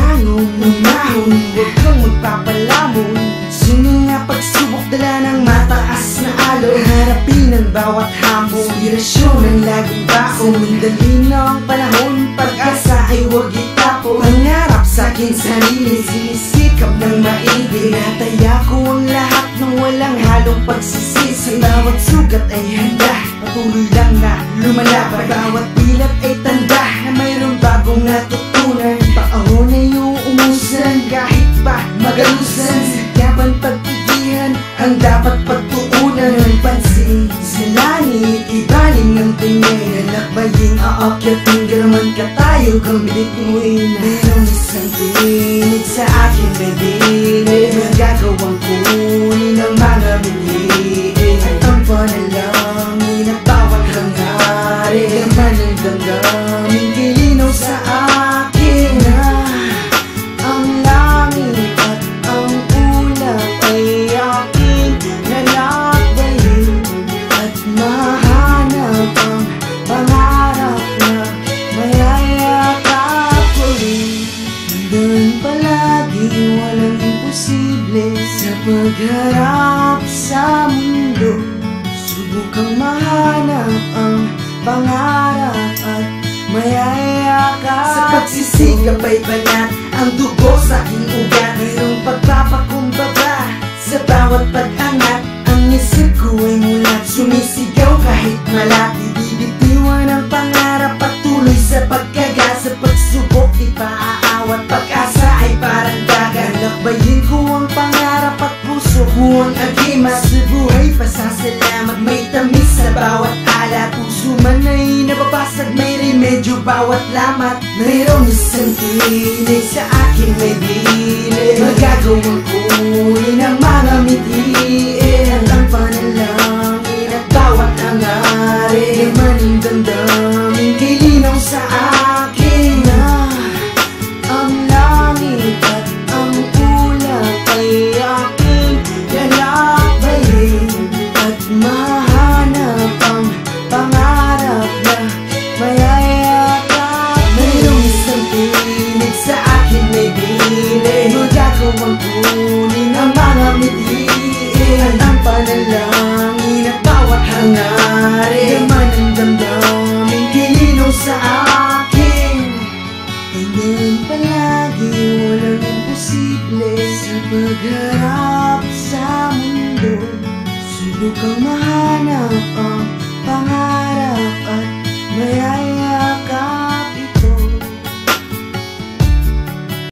Bumangon, umahon, huwag kang magpapalamon. Sunod nga pagsubok, dala ng mataas na alon. Harapin ang bawat hamon, inspirasyon ang laging baon. Sumindali na ang panahon, pag-asa ay huwag itapon. Pangarap sa'king sarili, sinisikap ng maigi. Tinataya ko ang lahat ng walang halong pagsisisi. Bawat sugat ay handa, patuloy lang na lumalaban. Bawat bilat ay tanda na mayroong bagong natutunan. Paahon ay uumusan kahit pa magalusan. Sikapan pagtigihan ang dapat pagtuunan. Ang pansin sa langit, ibaling ng tingin. Lakbaying aakyating garaman ka tayo kambit mo'y na. Merong isang tinig sa akin may dinig. Magagawang kunin ang mga biliin. At ang panalangin at bawat hangarin. Laman ng damdamin kilinaw sa akin na ang langit at ang ulap ay aking lalakbayin. At mahanap ang pangarap na mayayakap ko rin. Nandun palagi, walang imposible sa pagharap sa mundo. Subukang mahanap ang pangarap at mayayakap. Sa pagsisikap ay banat ang dugo sa aking ugat. Mayroong pagpapakumbaba sa bawat pag-angat. Ang isip ko ay mulat, sumisigaw kahit malat. Ibibitiwan ang pangarap, patuloy sa pagkagat. Sa pagsubok di paaawat, pag-asa ay parang dagat. Lakbayin ko ang pangarap at puso ko ang agimat. Sa buhay pasasalamat, may tamis sa bawat alat. Puso man ay nababasag, may remedyo bawat lamat. Mayroong isang tinig sa akin may bilid. Magagawang kunin ang mga mitiin. At ang panalangin at bawat hangarin. Laman ang damdamin kilinaw sa akin na ang langit at ang ulap ay aking lalakbayin. At mahanap ang pangarap na mayayakap. Mayroong isang tinig sa akin may bilid. Magagawang kunin ang mga mitiin. At ang panalangin at bawat hangarin. Laman ang damdamin kilinaw sa akin. Ganyan palagi, walang imposible sa pagharap sa mundo. Subukang mahanap ang